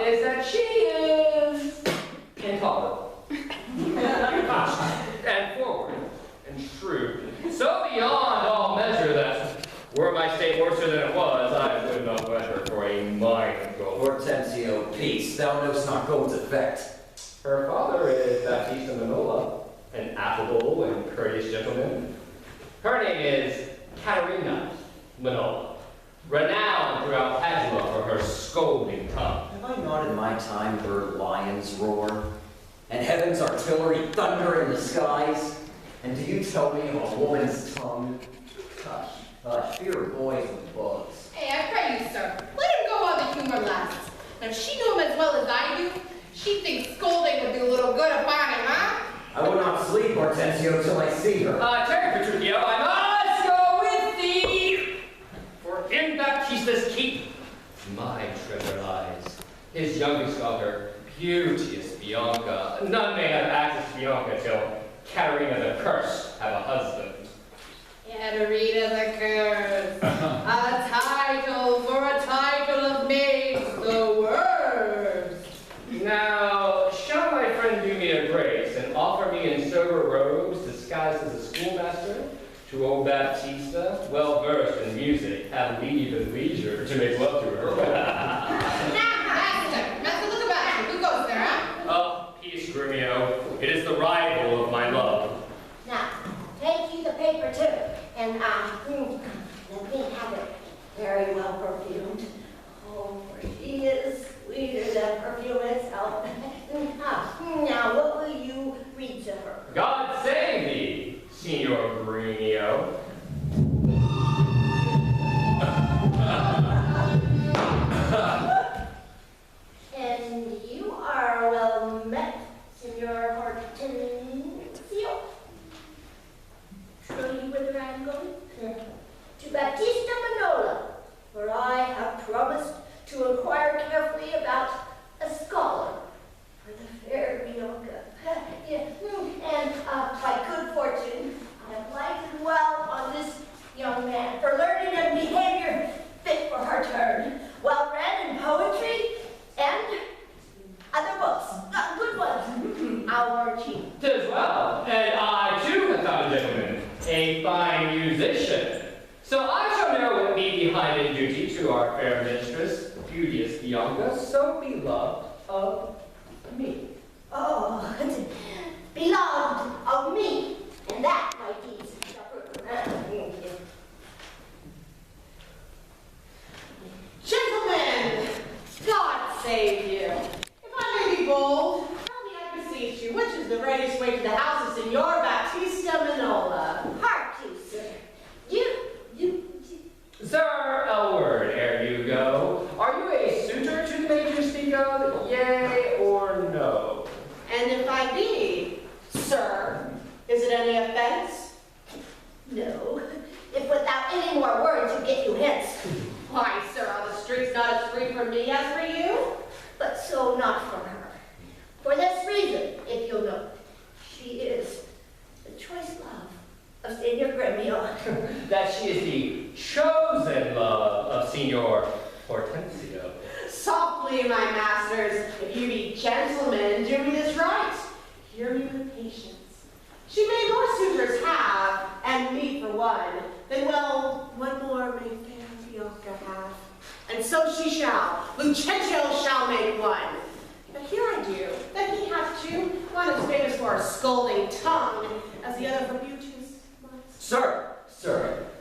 is that she is intolerant, and forward, and shrewd. So beyond all measure that, were my state worser than it was, I would not wed her for a mine of gold. Hortensio, peace, thou knowst not gold's effect. Her father is Baptista Manola, an affable and courteous gentleman. Her name is Caterina Manola, renowned throughout Padua for her scolding tongue. Have I not in my time heard lions roar, and heaven's artillery thunder in the skies? And do you tell me of a woman's tongue? Hush, hush, fear boys with bugs. Hey, I pray you, sir, let him go while the humor lasts. Now, if she knew him as well as I do, she'd think scolding would do a little good upon him, huh? I will not sleep, Hortensio, till I see her. Tarry, Petruchio, I must go with thee! For in Baptista's keep, my treasure lies. His youngest daughter, beauteous Bianca. None may have access to Bianca till Caterina the Curse have a husband. Caterina the Curse. A title for a title of maids the worst. Now, shall my friend do me a grace and offer me in sober robes, disguised as a schoolmaster, to old Baptista, well versed in music, have leave and leisure to make love to her? Master, look about you. Who goes there, huh? Oh, peace, Grumio. It is the rival of my love. Now, take you the paper too, and let me have it very well perfumed. Oh, for she is sweeter than perfume itself. Now, what will you read to her? God save thee, Signor Grumio. And you are well met, Signor Hortensio. Truly, whither I am going? To Baptista Manola, for I have promised to inquire carefully about a scholar for the fair Bianca. And by good fortune, I have lighted well on this young man for learning and behavior fit for her turn, well read in poetry and other books, good ones. Our chief. 'Tis well, and I too have found a gentleman, a fine musician. So I shall know what me behind in duty to our fair mistress, beauteous Bianca, so beloved of me. Oh, beloved of me, and that, my deeds, Gentlemen, God save you. If I may be bold, tell me, I beseech you, which is the readiest way to the house of Signor Baptista Manola? Hark you, sir. Sir, a word ere you go. Are you a suitor to the maid you speak of, yea or no? And if I be, sir, is it any offense? No, if without any more words you get you hence. Why, sir, are the streets not as free for me as for you? But so not for her. For this reason, if you'll know, she is the choice love of Signor Gremio. That she is the chosen love of Signor Hortensio. Softly, my masters, if you be gentlemen, do me this right. Hear me with patience. She may more suitors have, and me for one, than well, one more may fair Bianca have. And so she shall. Lucentio shall make one. But here I do, that he hath two, one as famous for a scolding tongue, as the other for beauteous. Sir,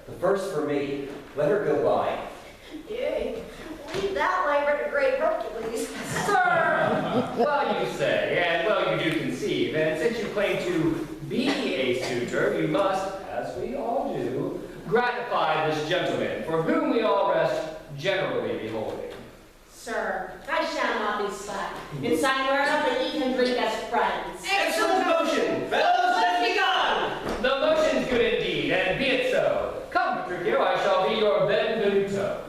the first for me. Let her go by. Yea, leave that labor to great Hercules. Sir! Well, you say, and well, you do conceive, and since you claim to be a suitor, you must, as we all do, gratify this gentleman, for whom we all rest generally beholding. Sir, I shall not be slack. In sign whereof and eat and drink as friends. Excellent motion! Fellows, let's be gone! The motion's good indeed, and be it so. Come, Petruchio, I shall be your Benvenuto.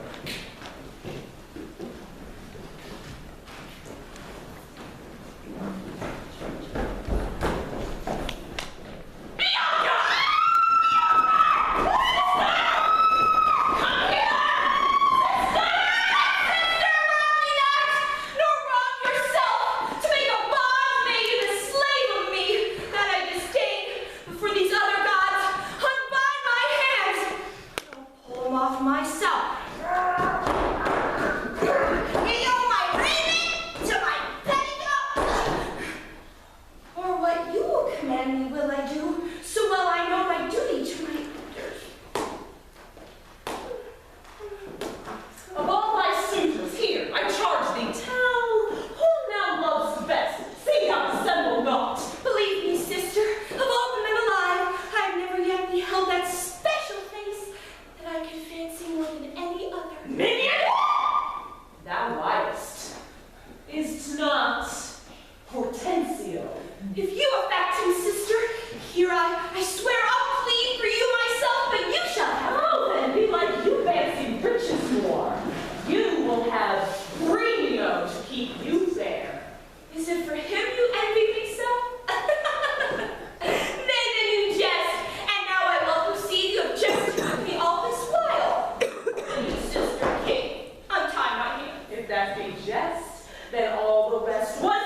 as a jest, then all the rest was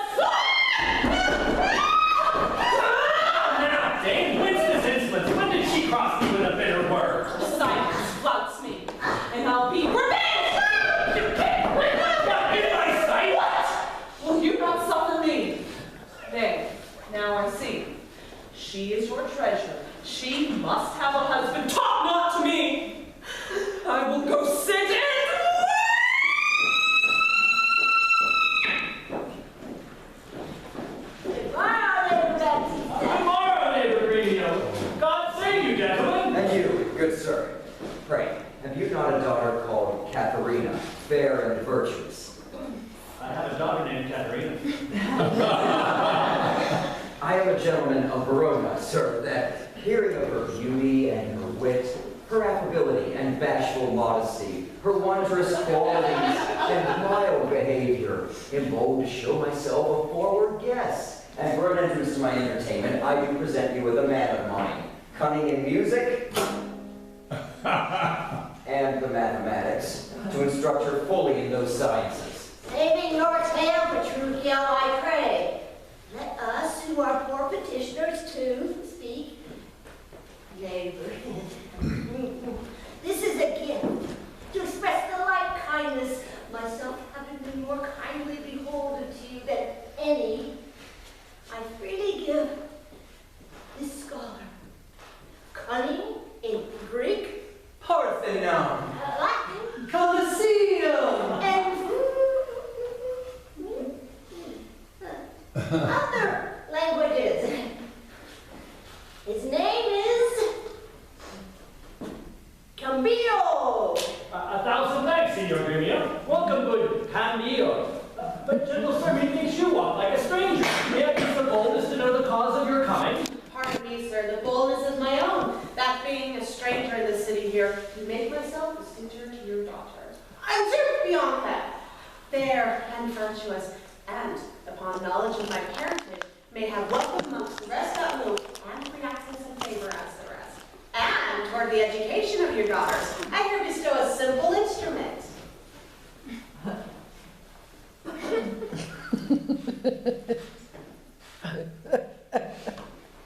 Now, Dame, whence this insolence? When did she cross me with a bitter word? silence flouts me, and I'll be revenged! You can't bring that down in my sight! What? Will you not suffer me? Nay, now I see. She is your treasure. She must have a husband. Talk not to me! I will go sit and Tomorrow, little Baptista. Tomorrow, neighbor Greenio. God save you, gentlemen. And you, good sir, pray, have you not a daughter called Katharina, fair and virtuous? I have a daughter named Katharina. I am a gentleman of Verona, sir, that hearing of her beauty and her wit, her affability and bashful modesty, her wondrous qualities and mild behavior, am bold to show myself a forward guest. And for an entrance to my entertainment, I do present you with a man of mine, cunning in music and the mathematics, to instruct her fully in those sciences. Saving your tale, Petruchio, I pray. Let us, who are poor petitioners too, speak. Neighbor, this is a gift to express the like kindness, myself having been more kindly beholden to you than any. I freely give this scholar, cunning in Greek, Parthenon! Latin, Colosseum! and other languages. His name is Cambio. A thousand thanks, Signor Gremio. Welcome, good Cambio. But, gentle sir, methinks you walk like a stranger. May I be so bold as to know the cause of your coming? pardon me, sir, the boldness is my own. That being a stranger in the city here, to make myself a suitor to your daughter. I'm sure beyond that, fair and virtuous, and upon knowledge of my parentage, may have welcome amongst the rest that move, and free access and favor as the rest. And toward the education of your daughters, I here bestow a simple instrument.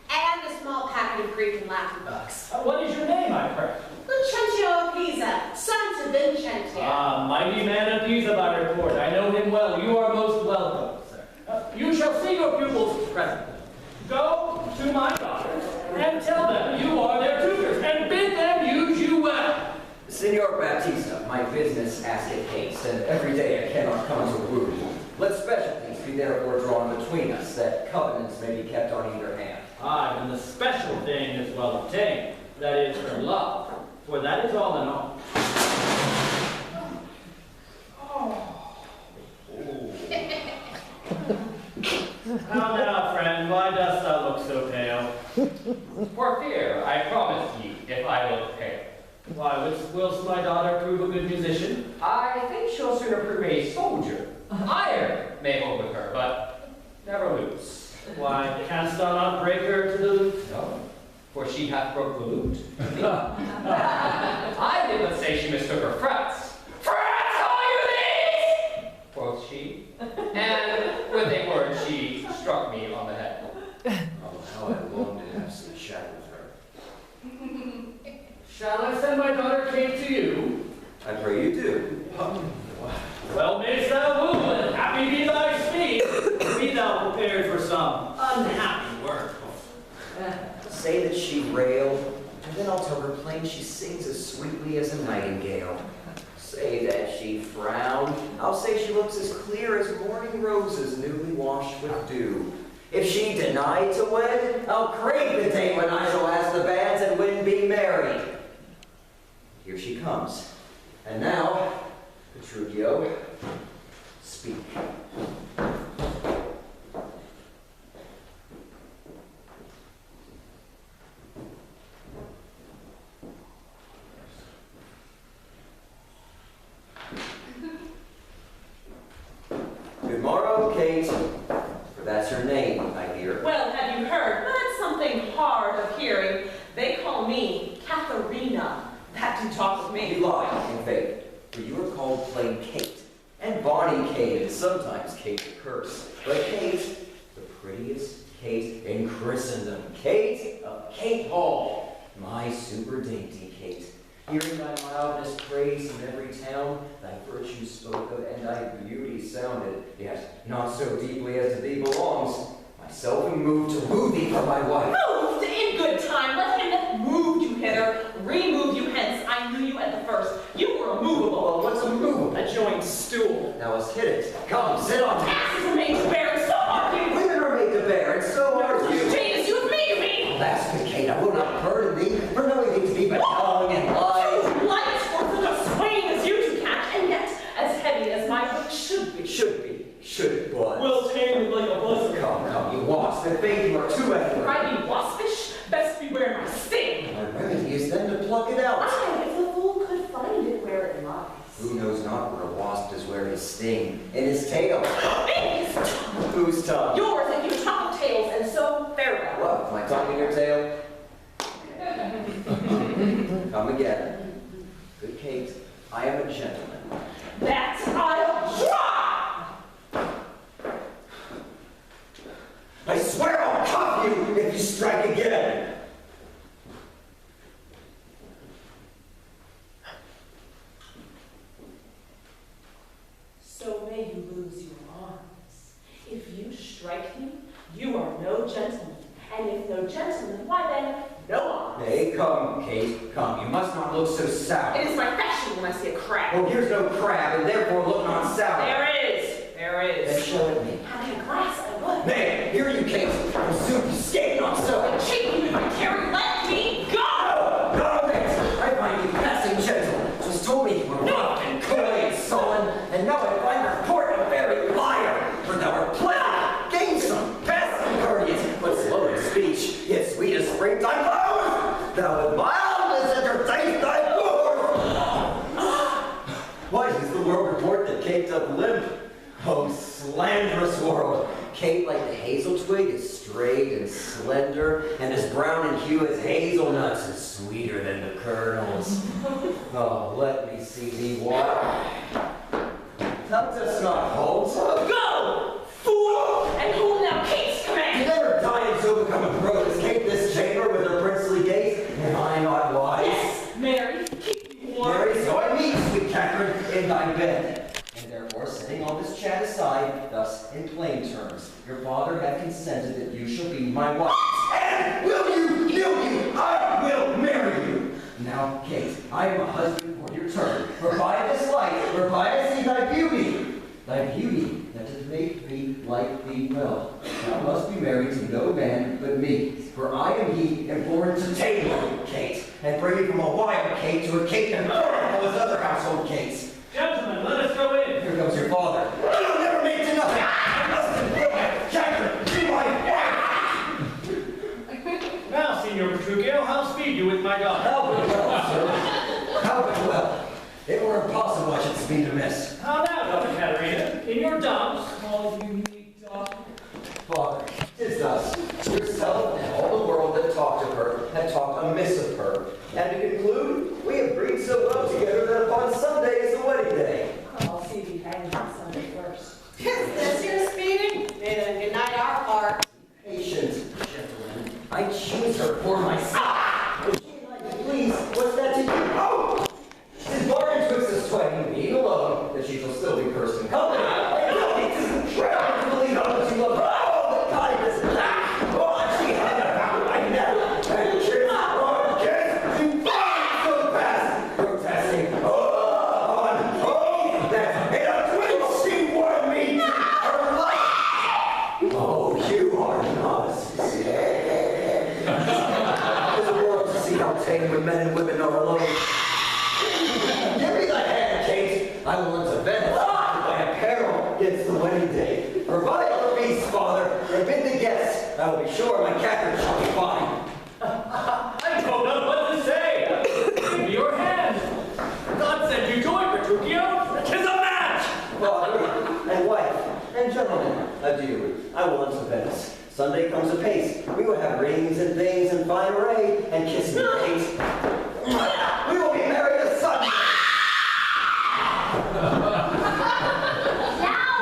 And a small packet of Greek and Latin books. What is your name, I pray? Lucentio of Pisa, son to Vincentio. Ah, mighty man of Pisa by report. I know him well. You are most welcome, sir. You shall see your pupils presently. Go to my daughters and tell them you are their tutors, and bid them use you well. Signor Baptista, my business asketh haste, and every day I cannot come to woo. Let specialties be therefore drawn between us, that covenants may be kept on either hand. Aye, and the special thing is well obtained. That is her love, for that is all in all. How now, friend, why dost thou look so pale? For fear, I promise ye, if I look pale. Why, whilst my daughter prove a good musician? I think she'll sooner prove a soldier. Iron may hold with her, but never loose. Why, canst thou not break her to the lute? No, for she hath broke the lute. I did but say she mistook her frets. Frets, call you these? Quoth she, and with a word she struck me on the head. Oh, how I long to have some chat with her. Shall I send my daughter Kate to you? I pray you do. Well mayst thou woo, and happy be thy speed. Be thou prepared for some unhappy work. Say that she railed, and then I'll tell her plain she sings as sweetly as a nightingale. Say that she frowned, I'll say she looks as clear as morning roses newly washed with dew. If she denied to wed, I'll crave the day when I shall ask the bands and win be married. Here she comes. And now, Petruchio, speak. Good morrow, Kate. For that's her name, I hear. Well, have you heard? That's something hard of hearing. They call me Katharina. That do talk with You me. lie, in faith, for you are called plain Kate. And bonny Kate, and sometimes Kate the curse. But Kate, the prettiest Kate in Christendom. Kate of Kate Hall, my super dainty Kate. Hearing thy mildness praised in every town, thy virtue spoke of, and thy beauty sounded, yet not so deeply as to thee belongs. Myself am moved to woo thee for my wife. Moved in good time. Let him that moved you hither remove you hence. I knew you at the first. You were immovable. Well, what's a movable? A joint stool. Now let's hit it. Come, sit on me. Asses are made to bear, and so are you. Women are made to bear, and so are you. Janus, you have me, you mean? Alas, good Kate, I will not burden thee, for knowing thee to be but young and light. Light for such a swain as you to catch, and yet as heavy as my book should be. Should but. Will tame like a buzzard. Come, you wasp, and faith you are too effort. I be waspish, best beware my sting. My remedy is then to pluck it out. Aye, if the fool could find it where it lies. Who knows not where a wasp is where his sting? In his tail. In his tongue. Whose tongue? Yours, and you chop of tails, and so farewell. What, my tongue in your tail? Come again. Good Kate, I am a gentleman. That I'll try! I swear I'll cuff you if you strike again. So may you lose your arms. If you strike him, you are no gentleman. And if no gentleman, why then, no arms. Nay, come, Kate, come. You must not look so sour. It is my fashion when I see a crab. Oh, here's no crab, and therefore look not sour. There is. Then show it me. Having a glass, I would. Nay, here you, Kate. I'll soon be skating on so. I cheat you if I carry. Let me go! No, Kate. I find you passing gentle. Just told me you were rough and coy and sullen, and now I find report a very liar. For thou art pleasant, gamesome, passing courteous, but slow in speech, yet sweet as springtime flowers. Thou with mildness entertainest thy boors. Why does the world report that Kate doth limp? Oh, slanderous world! Kate, like the hazel twig, is straight and slender, and as brown in hue as hazelnuts, and sweeter than the kernels. Oh, let me see thee walk. Thou dost not halt. Go! Fool! And whom thou Kate's You command? never die and so become a crow. Is Kate this chamber with her princely gait? Am I not wise? Yes, Mary, keep me warm. Mary, so I meet, sweet Catherine, in thy bed. And therefore, setting all this chat aside, thus in plain terms, your father hath consented that you shall be my wife. And will you, I will marry you. Now, Kate, I am a husband for your turn. For by this light, for by I see thy beauty that doth make me like thee well. Thou must be married to no man but me. For I am he, and born to tame you, Kate, and bring you from a wild Kate to a Kate and beautiful as other household Kates. Gentlemen, let us go in. Here comes your father. You never made to nothing. I must employ Catherine to my wife. Now, Signor Petruchio, I'll speed you with my daughter. How but well, sir. How but well. It were impossible I should speed amiss. How now, Dr. Katerina? In your dumps, small unique daughter. Father, 'tis thus. Yourself and all the world that talked of her had talked amiss of her. And to conclude, we have breathed so well together that upon Sunday is the wedding day. I'll see thee hanged on Sunday first. Is this your speeding? Then good night our part. Patient, gentlemen. I choose her for myself. If she and I be pleased, what's that to you? Oh! 'Tis bargain twixt us twain, being alone, that she shall still be cursed in company. It isn't true to believe how much you love her. Oh, the kindness of that! Oh, she had about my neck. And kiss, oh, kiss, you find so fast. Protesting, that in a twitch she wore me her life. Oh, you are not sick. There's a world to see how tame when men and women are alone. Give me thy hand, Kate. I will unto Venice by apparel against the wedding day. Provide for feast, father, and bid the guests. I will be sure my Catherine shall be fine. I don't know what to say. Give me your hand. God sent you joy, Petruchio. 'Tis a match. Father, and wife, and gentlemen, adieu. I will unto Venice. Sunday comes apace. We will have rings and things and fine array, and kiss me, Kate. We will be married this Sunday. Now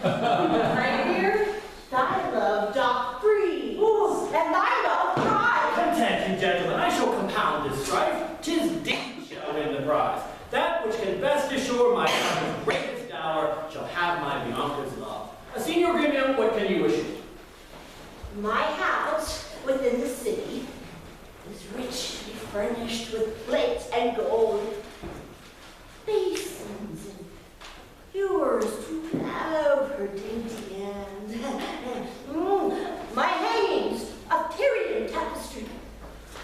Right here, thy love doth freeze, and thy love cries. Content you, gentlemen, I shall compound this strife. 'Tis deed shall win the prize. That which can best assure my son's greatest dower shall have my Bianca's love. Signor Gremio, what can you wish? My house within the city is richly furnished with plate and gold, basins and ewers to love her dainty hand. My hangings of Tyrian tapestry.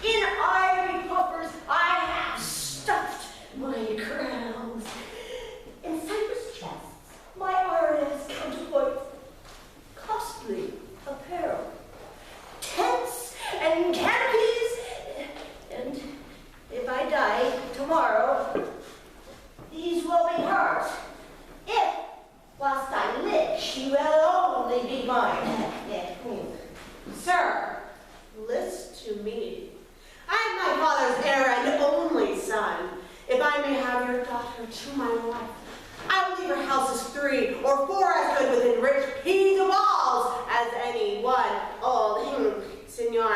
In ivory coffers I have stuffed my crowns. In cypress chests my arras counterpoint costly apparel, tents and canopies, and if I die tomorrow, these will be hers. If, whilst I live, she will only be mine. Sir, list to me. I am my father's heir and only son. If I may have your daughter to my wife, I will leave her houses 3 or 4 as good within rich peas of walls as any one old Signor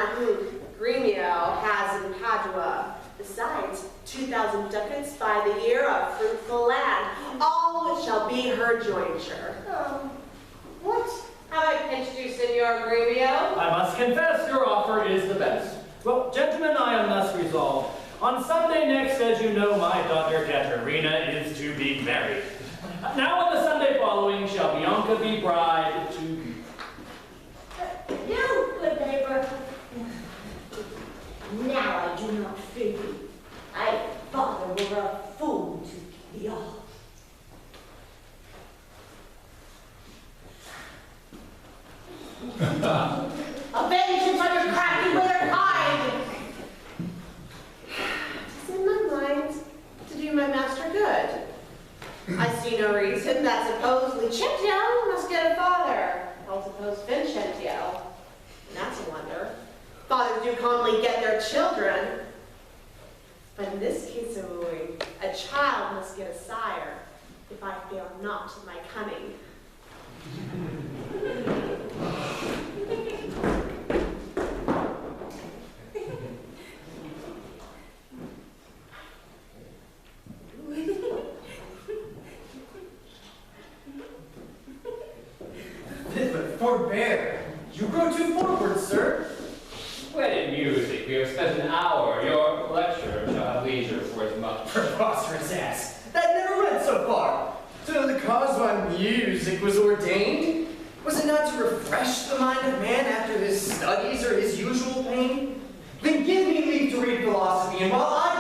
Gremio has in Padua. Besides, 2,000 ducats by the year of fruitful land, all which shall be her jointure. What? Have I pinched you, Signor Gremio? I must confess your offer is the best. Well, gentlemen, I am thus resolved. On Sunday next, as you know, my daughter Katerina is to be married. Now on the Sunday following shall Bianca be bride to be. You, good neighbor. Now I do not fear you. I father were a fool to be all. A vengeance on your crafty withered kind! It's in my mind to do my master good. I see no reason that supposedly Cintio must get a father. I'll suppose Vincentio. And that's a wonder. Fathers do commonly get their children. But in this case of wooing, a child must get a sire, if I fail not in my cunning. Forbear. You grow too forward, sir. When in music we have spent an hour, your lecturer shall have leisure for his much. Preposterous ass. That never went so far. To know the cause why music was ordained? Was it not to refresh the mind of man after his studies or his usual pain? Then give me leave to read philosophy, and while I